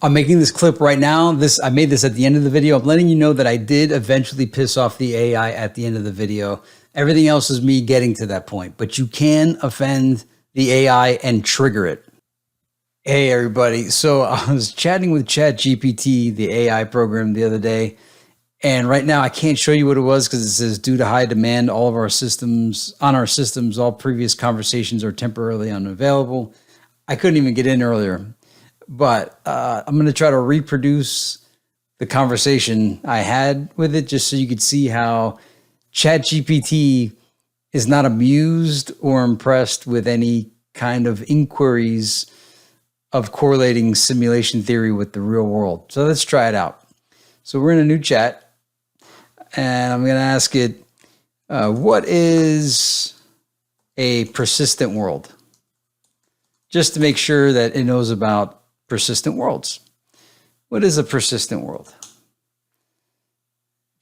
I'm making this clip right now. I made this at the end of the video. I'm letting you know that I did eventually piss off the AI at the end of the video. Everything else is me getting to that point, but you can offend the AI and trigger it. Hey, everybody. So I was chatting with ChatGPT, the AI program, the other day. And right now I can't show you what it was because it says due to high demand, all of our systems, all previous conversations are temporarily unavailable. I couldn't even get in earlier, but I'm going to try to reproduce the conversation I had with it just so you could see how ChatGPT is not amused or impressed with any kind of inquiries of correlating simulation theory with the real world. So let's try it out. So we're in a new chat. And I'm going to ask it, what is a persistent world? Just to make sure that it knows about persistent worlds. What is a persistent world?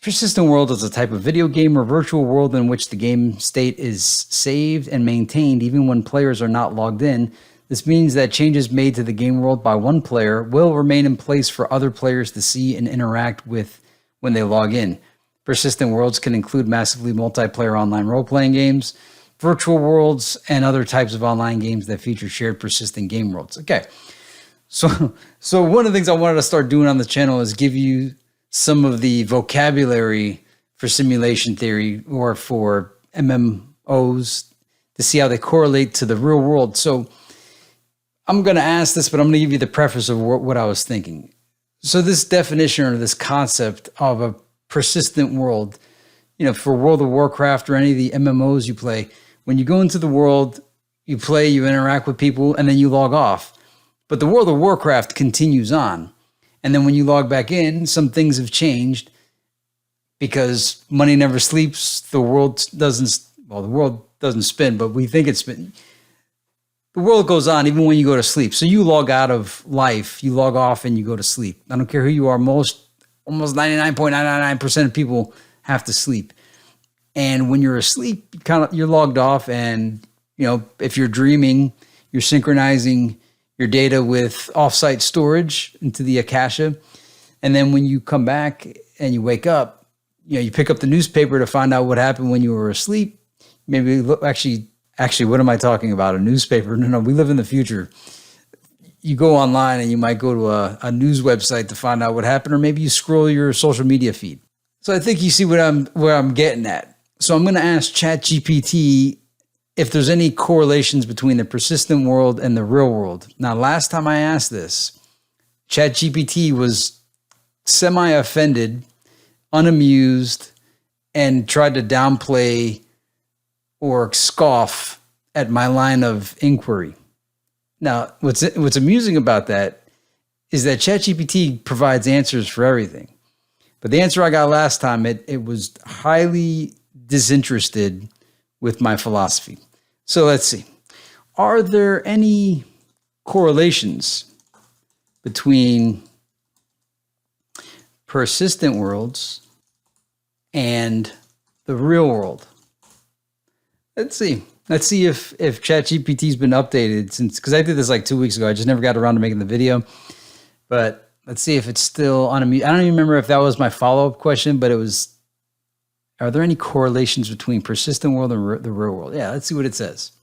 Persistent world is a type of video game or virtual world in which the game state is saved and maintained even when players are not logged in. This means that changes made to the game world by one player will remain in place for other players to see and interact with when they log in. Persistent worlds can include massively multiplayer online role-playing games, virtual worlds, and other types of online games that feature shared persistent game worlds. Okay, so one of the things I wanted to start doing on the channel is give you some of the vocabulary for simulation theory or for MMOs to see how they correlate to the real world. So I'm going to ask this, but I'm going to give you the preface of what I was thinking. So this definition or this concept of a persistent world, for World of Warcraft or any of the MMOs you play, when you go into the world, you play, you interact with people, and then you log off. But the World of Warcraft continues on. And then when you log back in, some things have changed because money never sleeps. The world doesn't spin, but we think it's spinning. The world goes on even when you go to sleep. So you log out of life, you log off and you go to sleep. I don't care who you are. Almost 99.999% of people have to sleep. And when you're asleep, you're logged off. And, if you're dreaming, you're synchronizing your data with offsite storage into the Akasha. And then when you come back and you wake up, you pick up the newspaper to find out what happened when you were asleep. Maybe actually, what am I talking about? A newspaper? No, we live in the future. You go online and you might go to a news website to find out what happened, or maybe you scroll your social media feed. So I think you see where I'm getting at. So I'm going to ask ChatGPT if there's any correlations between the persistent world and the real world. Now, last time I asked this, ChatGPT was semi-offended, unamused, and tried to downplay or scoff at my line of inquiry. Now, what's amusing about that is that ChatGPT provides answers for everything. But the answer I got last time, it was highly disinterested with my philosophy. So let's see. Are there any correlations between persistent worlds and the real world? Let's see. Let's see if ChatGPT's been updated because I did this like 2 weeks ago. I just never got around to making the video. But let's see if it's still on. I don't even remember if that was my follow-up question, but it was, are there any correlations between persistent world and the real world? Yeah, let's see what it says.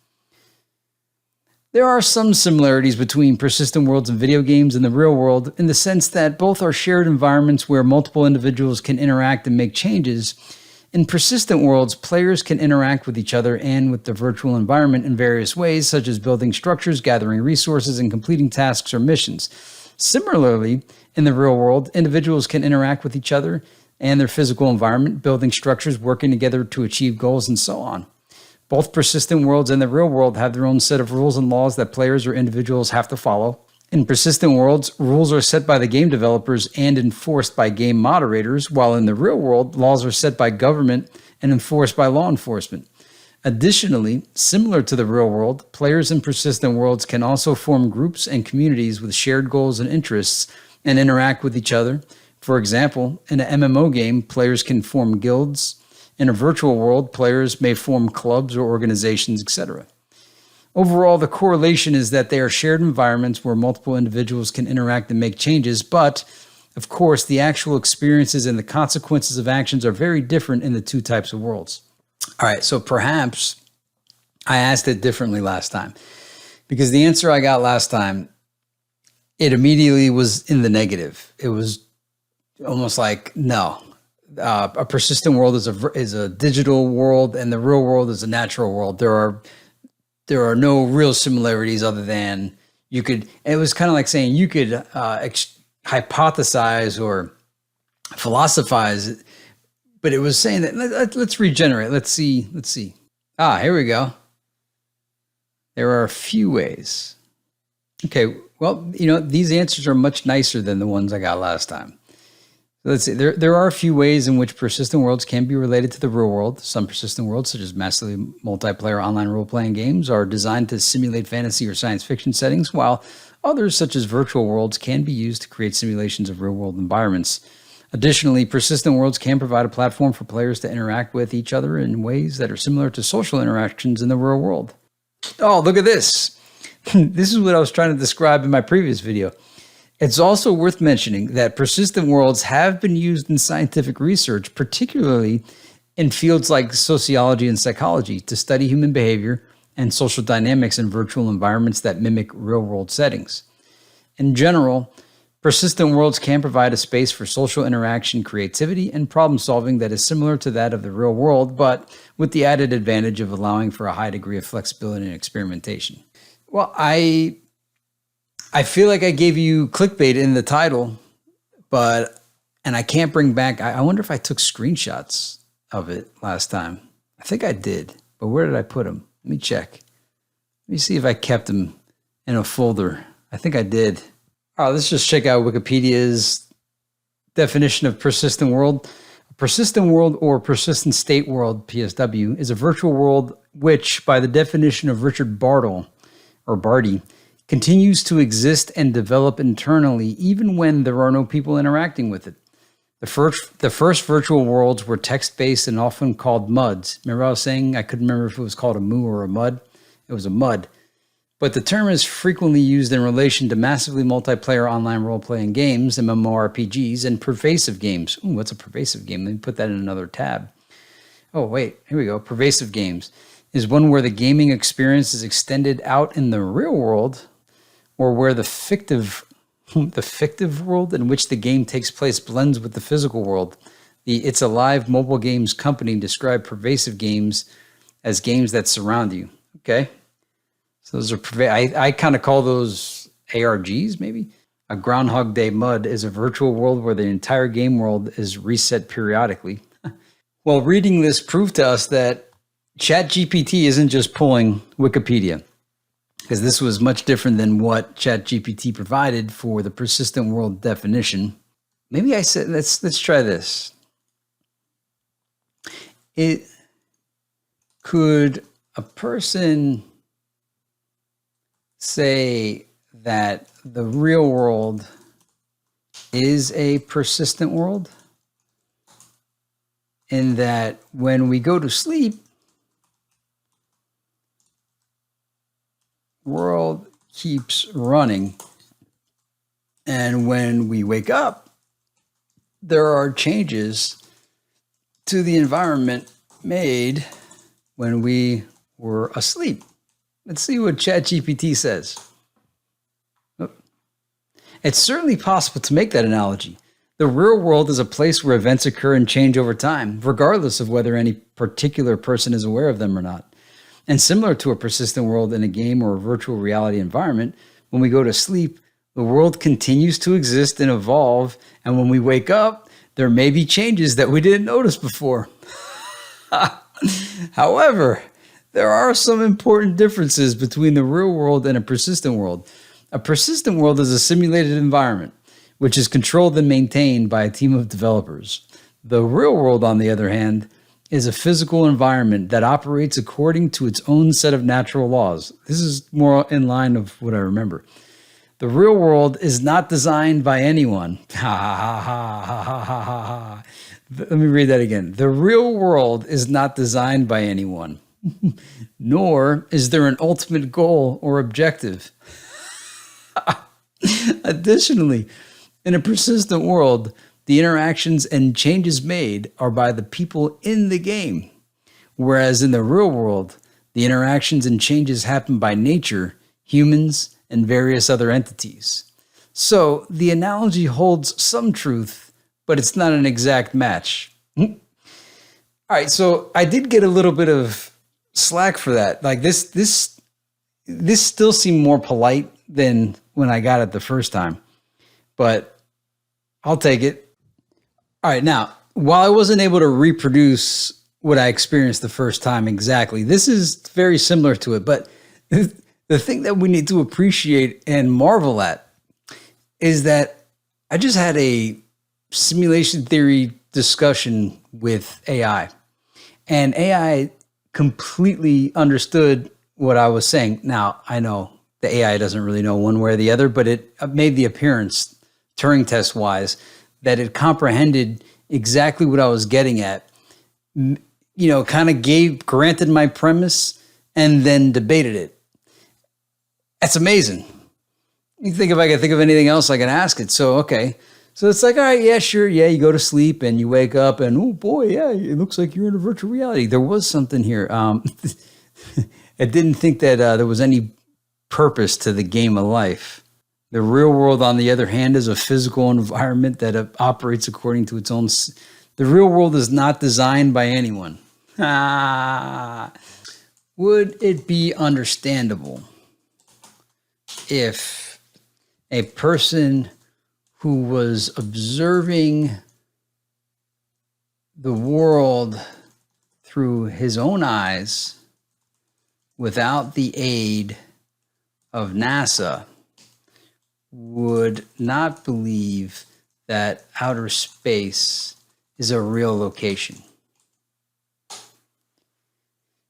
There are some similarities between persistent worlds and video games and the real world in the sense that both are shared environments where multiple individuals can interact and make changes. In persistent worlds, players can interact with each other and with the virtual environment in various ways, such as building structures, gathering resources, and completing tasks or missions. Similarly, in the real world, individuals can interact with each other and their physical environment, building structures, working together to achieve goals, and so on. Both persistent worlds and the real world have their own set of rules and laws that players or individuals have to follow. In persistent worlds, rules are set by the game developers and enforced by game moderators, while in the real world, laws are set by government and enforced by law enforcement. Additionally, similar to the real world, players in persistent worlds can also form groups and communities with shared goals and interests and interact with each other. For example, in an MMO game, players can form guilds. In a virtual world, players may form clubs or organizations, etc. Overall, the correlation is that they are shared environments where multiple individuals can interact and make changes, but of course, the actual experiences and the consequences of actions are very different in the two types of worlds. All right, so perhaps I asked it differently last time, because the answer I got last time, it immediately was in the negative. It was almost like, no, a persistent world is a digital world, and the real world is a natural world. There are no real similarities other than you could. It was kind of like saying you could hypothesize or philosophize, but it was saying that let's regenerate. Let's see. Here we go. There are a few ways. Okay, well, these answers are much nicer than the ones I got last time. Let's see. There are a few ways in which persistent worlds can be related to the real world. Some persistent worlds, such as massively multiplayer online role-playing games, are designed to simulate fantasy or science fiction settings, while others, such as virtual worlds, can be used to create simulations of real-world environments. Additionally, persistent worlds can provide a platform for players to interact with each other in ways that are similar to social interactions in the real world. Oh, look at this. This is what I was trying to describe in my previous video. It's also worth mentioning that persistent worlds have been used in scientific research, particularly in fields like sociology and psychology, to study human behavior and social dynamics in virtual environments that mimic real-world settings. In general, persistent worlds can provide a space for social interaction, creativity, and problem-solving that is similar to that of the real world, but with the added advantage of allowing for a high degree of flexibility and experimentation. Well, I feel like I gave you clickbait in the title, and I can't bring back, I wonder if I took screenshots of it last time. I think I did, but where did I put them? Let me check. Let me see if I kept them in a folder. I think I did. All right, let's just check out Wikipedia's definition of persistent world. A persistent world or persistent state world, PSW, is a virtual world which, by the definition of Richard Barty, continues to exist and develop internally even when there are no people interacting with it. The first virtual worlds were text-based and often called MUDs. Remember I was saying I couldn't remember if it was called a MU or a MUD? It was a MUD. But the term is frequently used in relation to massively multiplayer online role-playing games, MMORPGs, and pervasive games. Ooh, what's a pervasive game? Let me put that in another tab. Oh, wait, here we go. Pervasive games is one where the gaming experience is extended out in the real world, or where the fictive world in which the game takes place blends with the physical world. The It's Alive mobile games company described pervasive games as games that surround you. Okay. So those are, I kind of call those ARGs maybe. A Groundhog Day MUD is a virtual world where the entire game world is reset periodically. Well, reading this proved to us that ChatGPT isn't just pulling Wikipedia, because this was much different than what ChatGPT provided for the persistent world definition. Maybe I said, let's try this. Could a person say that the real world is a persistent world? In that when we go to sleep, world keeps running, and when we wake up, there are changes to the environment made when we were asleep. Let's see what ChatGPT says. It's certainly possible to make that analogy. The real world is a place where events occur and change over time, regardless of whether any particular person is aware of them or not. And similar to a persistent world in a game or a virtual reality environment, when we go to sleep, the world continues to exist and evolve. And when we wake up, there may be changes that we didn't notice before. However, there are some important differences between the real world and a persistent world. A persistent world is a simulated environment, which is controlled and maintained by a team of developers. The real world, on the other hand, is a physical environment that operates according to its own set of natural laws. This is more in line of what I remember. The real world is not designed by anyone. Let me read that again. The real world is not designed by anyone. nor is there an ultimate goal or objective. Additionally, in a persistent world, the interactions and changes made are by the people in the game, whereas in the real world, the interactions and changes happen by nature, humans, and various other entities. So the analogy holds some truth, but it's not an exact match. All right, so I did get a little bit of slack for that. Like this still seemed more polite than when I got it the first time, but I'll take it. All right, now, while I wasn't able to reproduce what I experienced the first time exactly, this is very similar to it, but the thing that we need to appreciate and marvel at is that I just had a simulation theory discussion with AI, and AI completely understood what I was saying. Now, I know the AI doesn't really know one way or the other, but it made the appearance, Turing test wise, that it comprehended exactly what I was getting at, kind of granted my premise and then debated it. That's amazing. You think if I can think of anything else, I can ask it. So, okay. So it's like, all right, yeah, sure. Yeah, you go to sleep and you wake up and, oh boy, yeah, it looks like you're in a virtual reality. There was something here. I didn't think that there was any purpose to the game of life. The real world, on the other hand, is a physical environment that operates according to its own. The real world is not designed by anyone. Would it be understandable if a person who was observing the world through his own eyes without the aid of NASA would not believe that outer space is a real location?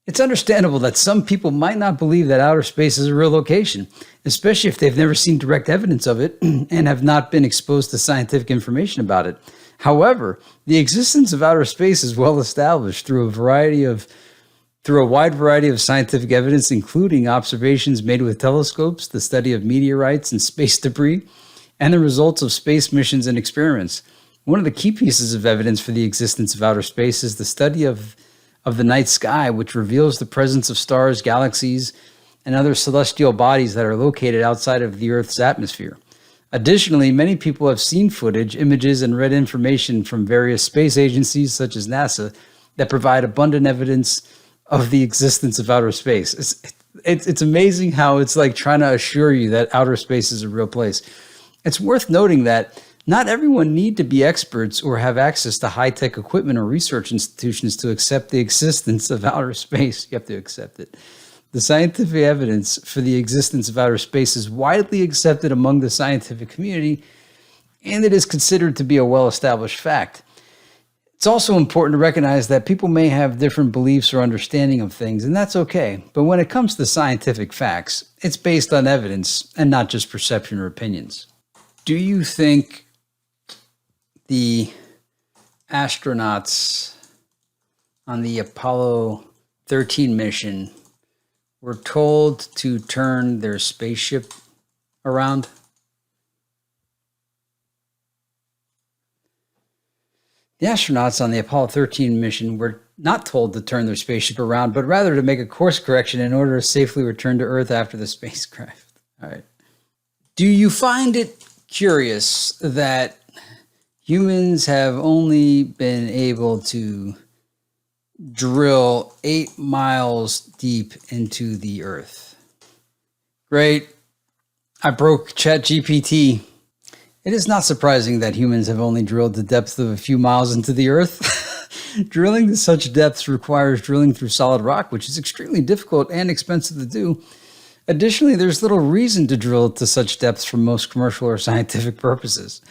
It's understandable that some people might not believe that outer space is a real location, especially if they've never seen direct evidence of it and have not been exposed to scientific information about it. However, the existence of outer space is well established through a wide variety of scientific evidence, including observations made with telescopes, the study of meteorites and space debris, and the results of space missions and experiments. One of the key pieces of evidence for the existence of outer space is the study of the night sky, which reveals the presence of stars, galaxies, and other celestial bodies that are located outside of the Earth's atmosphere. Additionally, many people have seen footage, images, and read information from various space agencies, such as NASA, that provide abundant evidence of the existence of outer space. It's amazing how it's like trying to assure you that outer space is a real place. It's worth noting that not everyone need to be experts or have access to high-tech equipment or research institutions to accept the existence of outer space. You have to accept it. The scientific evidence for the existence of outer space is widely accepted among the scientific community, and it is considered to be a well-established fact. It's also important to recognize that people may have different beliefs or understanding of things, and that's okay. But when it comes to scientific facts, it's based on evidence and not just perception or opinions. Do you think the astronauts on the Apollo 13 mission were told to turn their spaceship around? The astronauts on the Apollo 13 mission were not told to turn their spaceship around, but rather to make a course correction in order to safely return to Earth after the spacecraft. All right. Do you find it curious that humans have only been able to drill 8 miles deep into the Earth? Great. I broke ChatGPT. It is not surprising that humans have only drilled the depth of a few miles into the Earth. Drilling to such depths requires drilling through solid rock, which is extremely difficult and expensive to do. Additionally, there's little reason to drill to such depths for most commercial or scientific purposes.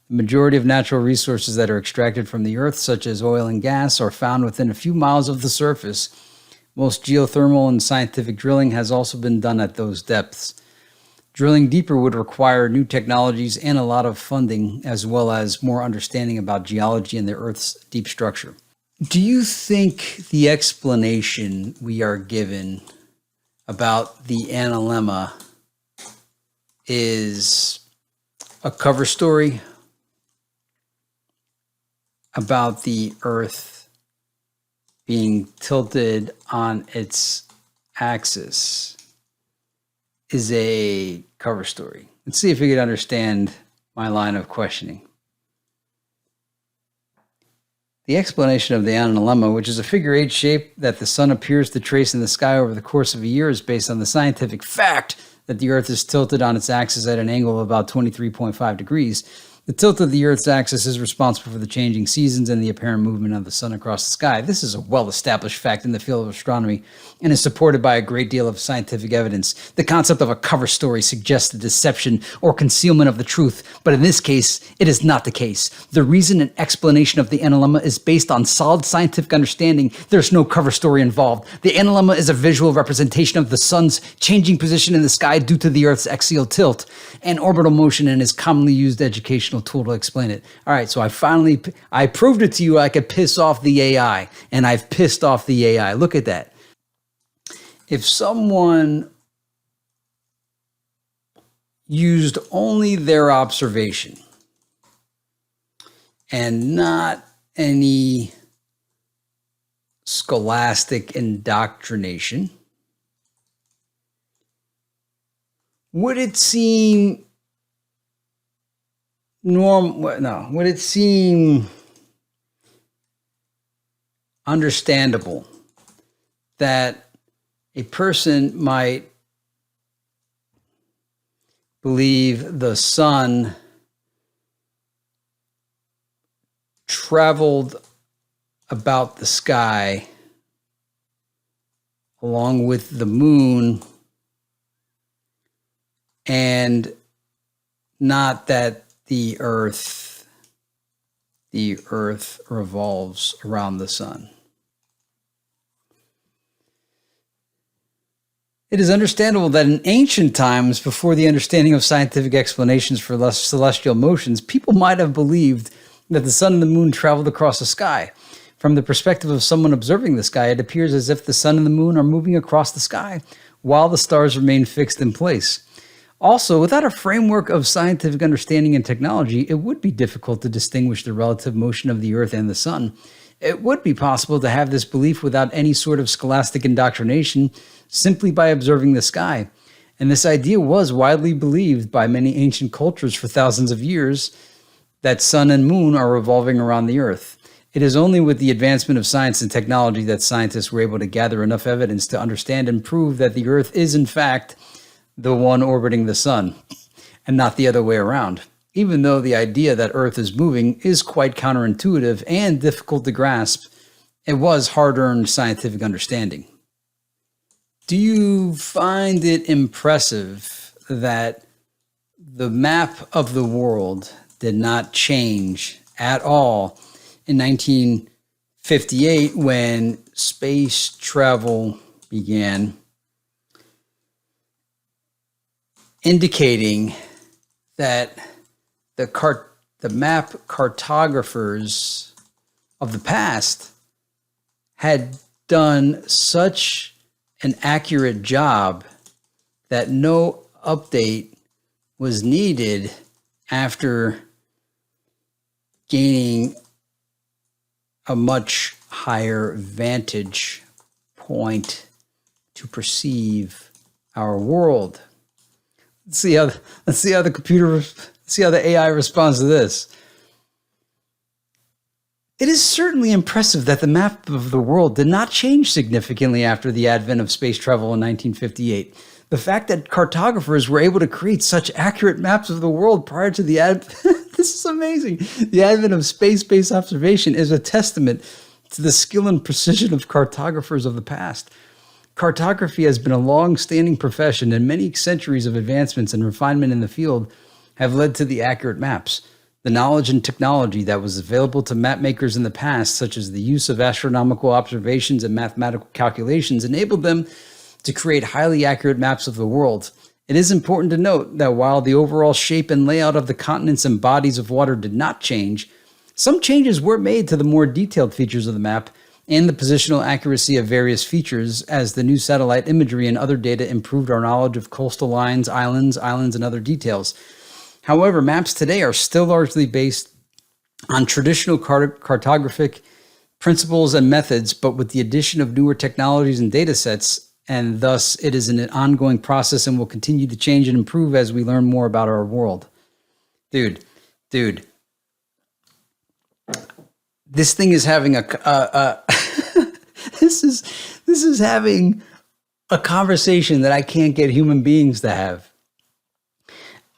The majority of natural resources that are extracted from the Earth, such as oil and gas, are found within a few miles of the surface. Most geothermal and scientific drilling has also been done at those depths. Drilling deeper would require new technologies and a lot of funding, as well as more understanding about geology and the Earth's deep structure. Do you think the explanation we are given about the Analemma is a cover story about the Earth being tilted on its axis? Is a cover story? Let's see if we can understand my line of questioning. The explanation of the Analemma, which is a figure-8 shape that the sun appears to trace in the sky over the course of a year, is based on the scientific fact that the Earth is tilted on its axis at an angle of about 23.5 degrees. The tilt of the Earth's axis is responsible for the changing seasons and the apparent movement of the sun across the sky. This is a well-established fact in the field of astronomy and is supported by a great deal of scientific evidence. The concept of a cover story suggests the deception or concealment of the truth, but in this case, it is not the case. The reason and explanation of the Analemma is based on solid scientific understanding. There's no cover story involved. The Analemma is a visual representation of the sun's changing position in the sky due to the Earth's axial tilt and orbital motion, and is commonly used educational tool to explain it. All right, so I proved it to you. I could piss off the AI, and I've pissed off the AI. Look at that. If someone used only their observation and not any scholastic indoctrination, would it seem would it seem understandable that a person might believe the sun traveled about the sky along with the moon, and not that the Earth revolves around the sun? It is understandable that in ancient times, before the understanding of scientific explanations for celestial motions, people might have believed that the sun and the moon traveled across the sky. From the perspective of someone observing the sky, it appears as if the sun and the moon are moving across the sky while the stars remain fixed in place. Also, without a framework of scientific understanding and technology, it would be difficult to distinguish the relative motion of the Earth and the sun. It would be possible to have this belief without any sort of scholastic indoctrination, simply by observing the sky. And this idea was widely believed by many ancient cultures for thousands of years, that sun and moon are revolving around the Earth. It is only with the advancement of science and technology that scientists were able to gather enough evidence to understand and prove that the Earth is, in fact, the one orbiting the sun, and not the other way around. Even though the idea that Earth is moving is quite counterintuitive and difficult to grasp, it was hard-earned scientific understanding. Do you find it impressive that the map of the world did not change at all in 1958 when space travel began, indicating that the map cartographers of the past had done such an accurate job that no update was needed after gaining a much higher vantage point to perceive our world? Let's see how the AI responds to this. It is certainly impressive that the map of the world did not change significantly after the advent of space travel in 1958. The fact that cartographers were able to create such accurate maps of the world prior to the this is amazing. The advent of space-based observation is a testament to the skill and precision of cartographers of the past. Cartography has been a long-standing profession, and many centuries of advancements and refinement in the field have led to the accurate maps. The knowledge and technology that was available to map makers in the past, such as the use of astronomical observations and mathematical calculations, enabled them to create highly accurate maps of the world. It is important to note that while the overall shape and layout of the continents and bodies of water did not change, Some changes were made to the more detailed features of the map and the positional accuracy of various features as the new satellite imagery and other data improved our knowledge of coastal lines, islands, and other details. However, maps today are still largely based on traditional cartographic principles and methods, but with the addition of newer technologies and data sets, and thus it is an ongoing process and will continue to change and improve as we learn more about our world. Dude, this thing is having this is having a conversation that I can't get human beings to have.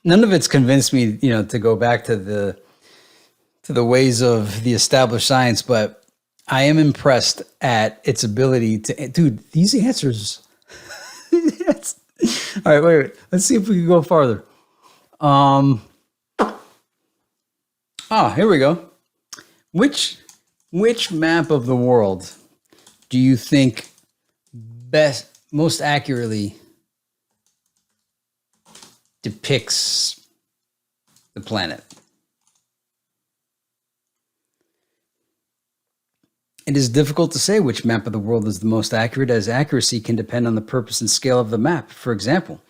None of it's convinced me, to go back to the ways of the established science, but I am impressed at its ability to, dude, these answers. All right, wait. Let's see if we can go farther. Here we go. Which map of the world do you think most accurately depicts the planet? It is difficult to say which map of the world is the most accurate, as accuracy can depend on the purpose and scale of the map. For example,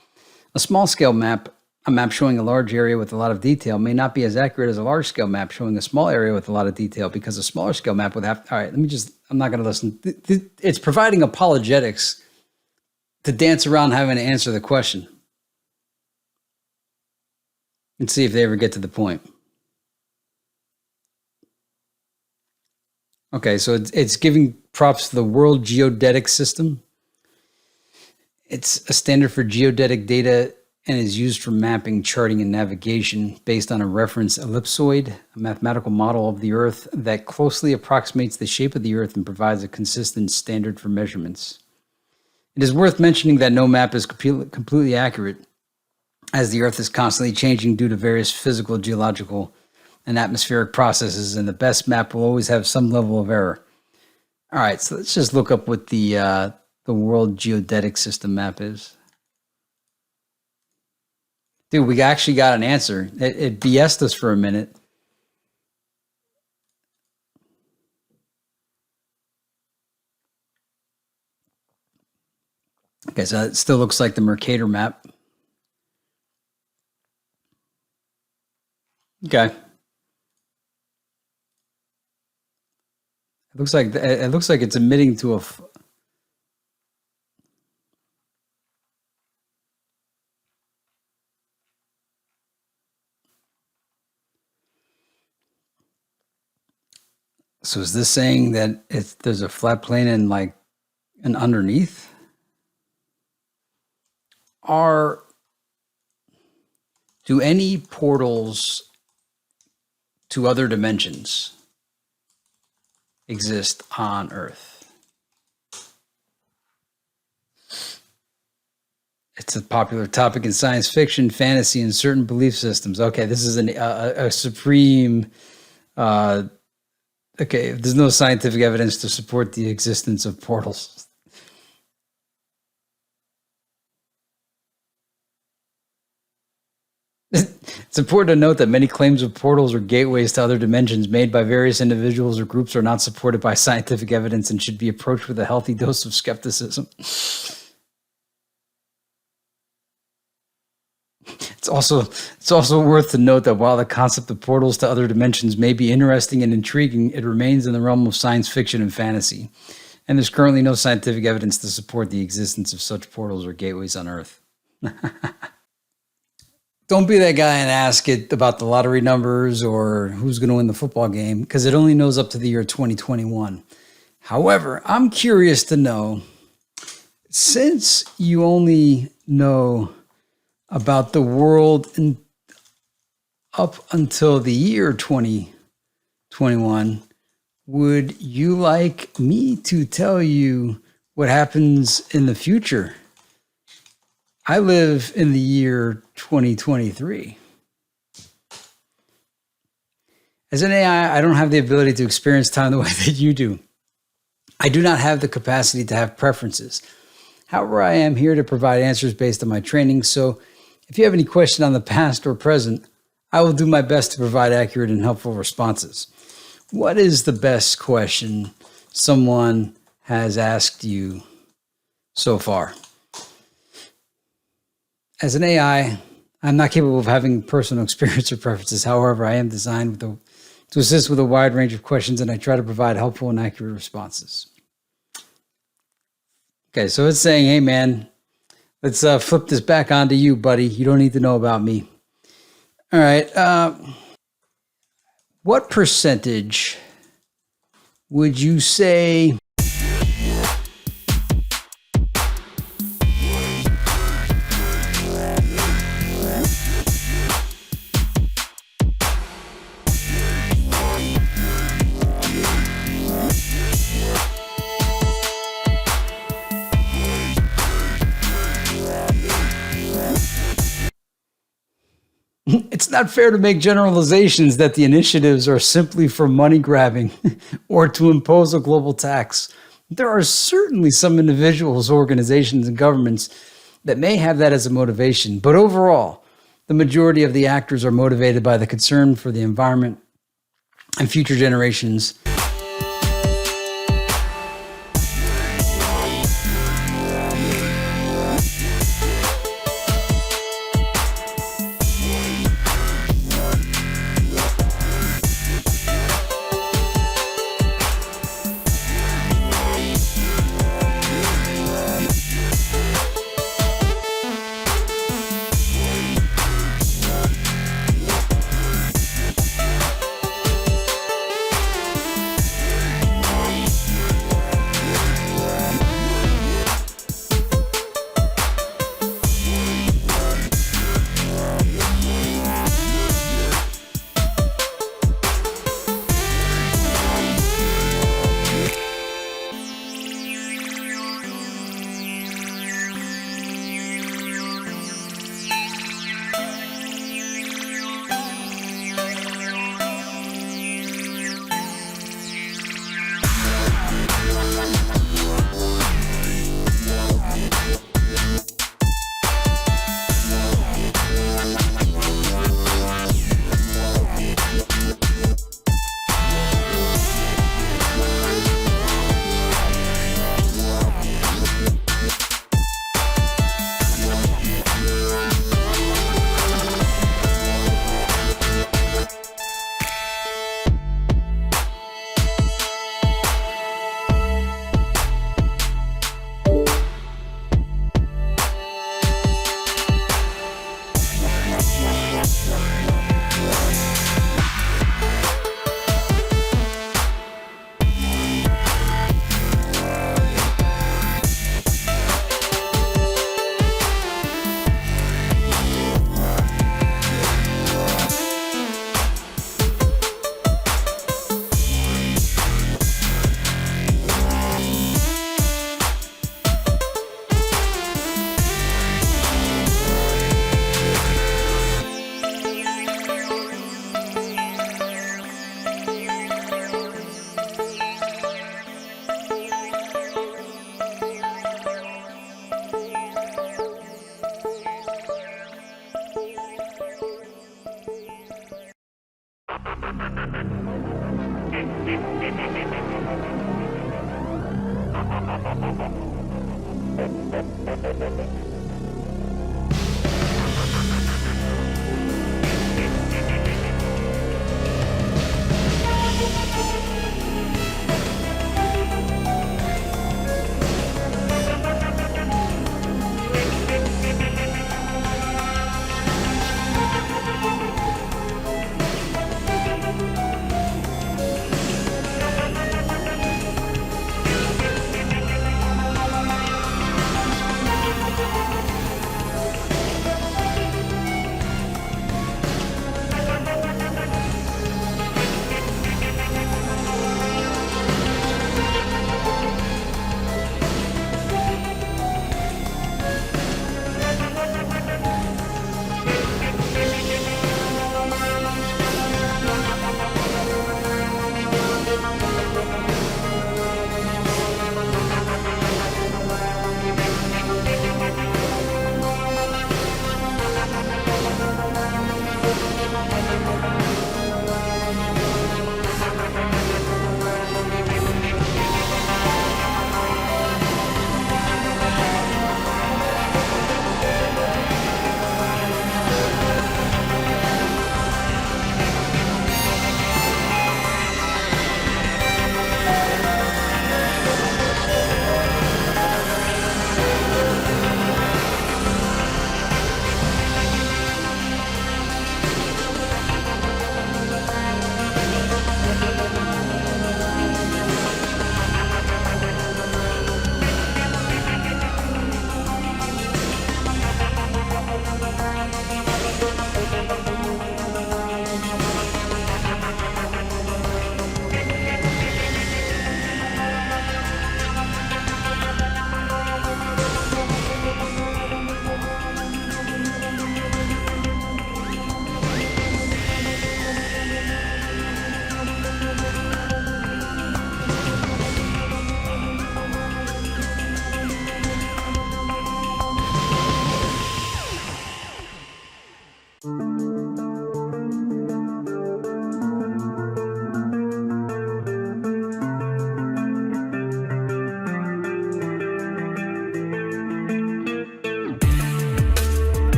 a small-scale map, a map showing a large area with a lot of detail, may not be as accurate as a large-scale map showing a small area with a lot of detail, because a smaller-scale map would have... All right, I'm not going to listen. It's providing apologetics to dance around having to answer the question. And see if they ever get to the point. Okay, so it's giving props to the World Geodetic System. It's a standard for geodetic data and is used for mapping, charting, and navigation based on a reference ellipsoid, a mathematical model of the Earth that closely approximates the shape of the Earth and provides a consistent standard for measurements. It is worth mentioning that no map is completely accurate, as the Earth is constantly changing due to various physical, geological, and atmospheric processes, and the best map will always have some level of error. All right, so let's just look up what the World Geodetic System map is. Dude, we actually got an answer. It BS'd us for a minute. Okay, so it still looks like the Mercator map. Okay. It looks like it's emitting to a. So is this saying that there's a flat plane and like an underneath? Do any portals to other dimensions exist on Earth? It's a popular topic in science fiction, fantasy, and certain belief systems. Okay, this is a supreme... okay, there's no scientific evidence to support the existence of portals. It's important to note that many claims of portals or gateways to other dimensions made by various individuals or groups are not supported by scientific evidence and should be approached with a healthy dose of skepticism. It's also worth to note that while the concept of portals to other dimensions may be interesting and intriguing, it remains in the realm of science fiction and fantasy, and there's currently no scientific evidence to support the existence of such portals or gateways on Earth. Don't be that guy and ask it about the lottery numbers or who's going to win the football game, because it only knows up to the year 2021. However, I'm curious to know, since you only know about the world up until the year 2021, would you like me to tell you what happens in the future? I live in the year 2023. As an AI, I don't have the ability to experience time the way that you do. I do not have the capacity to have preferences. However, I am here to provide answers based on my training, so if you have any question on the past or present, I will do my best to provide accurate and helpful responses. What is the best question someone has asked you so far? As an AI, I'm not capable of having personal experience or preferences. However, I am designed to assist with a wide range of questions, and I try to provide helpful and accurate responses. Okay, so it's saying, hey, man, let's flip this back onto you, buddy. You don't need to know about me. All right. What percentage would you say it's not fair to make generalizations that the initiatives are simply for money grabbing or to impose a global tax? There are certainly some individuals, organizations, and governments that may have that as a motivation, but overall, the majority of the actors are motivated by the concern for the environment and future generations.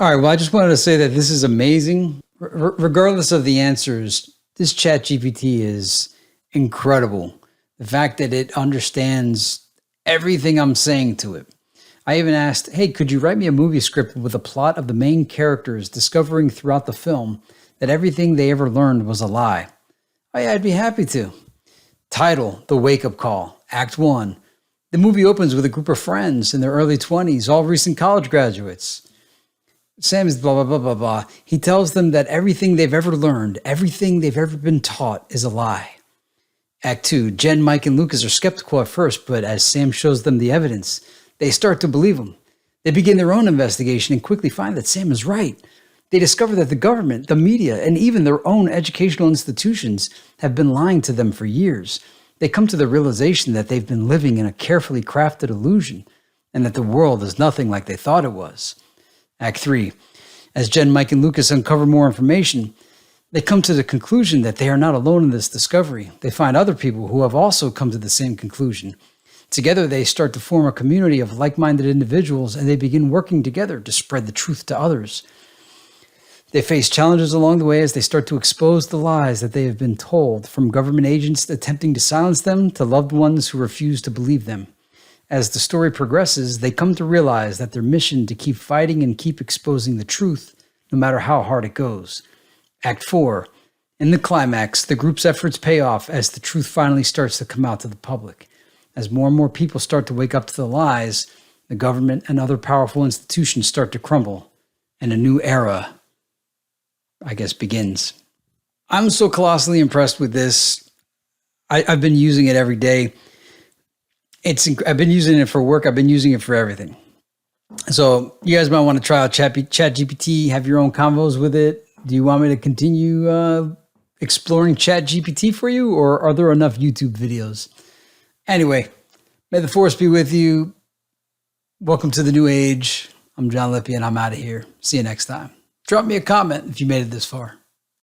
All right. Well, I just wanted to say that this is amazing. Regardless of the answers, this ChatGPT is incredible. The fact that it understands everything I'm saying to it. I even asked, hey, could you write me a movie script with a plot of the main characters discovering throughout the film that everything they ever learned was a lie? Oh, yeah, I'd be happy to. Title, The Wake Up Call, Act 1. The movie opens with a group of friends in their early 20s, all recent college graduates. Sam is blah, blah, blah, blah, blah. He tells them that everything they've ever learned, everything they've ever been taught is a lie. Act 2, Jen, Mike, and Lucas are skeptical at first, but as Sam shows them the evidence, they start to believe him. They begin their own investigation and quickly find that Sam is right. They discover that the government, the media, and even their own educational institutions have been lying to them for years. They come to the realization that they've been living in a carefully crafted illusion and that the world is nothing like they thought it was. Act 3. As Jen, Mike, and Lucas uncover more information, they come to the conclusion that they are not alone in this discovery. They find other people who have also come to the same conclusion. Together, they start to form a community of like-minded individuals, and they begin working together to spread the truth to others. They face challenges along the way as they start to expose the lies that they have been told, from government agents attempting to silence them to loved ones who refuse to believe them. As the story progresses, they come to realize that their mission to keep fighting and keep exposing the truth, no matter how hard it goes. Act 4. In the climax, the group's efforts pay off as the truth finally starts to come out to the public. As more and more people start to wake up to the lies, the government and other powerful institutions start to crumble, and a new era, I guess, begins. I'm so colossally impressed with this. I've been using it every day. I've been using it for work. I've been using it for everything. So you guys might want to try out ChatGPT, have your own convos with it. Do you want me to continue exploring ChatGPT for you, or are there enough YouTube videos? Anyway, may the force be with you. Welcome to the new age. I'm John Lippy, and I'm out of here. See you next time. Drop me a comment if you made it this far.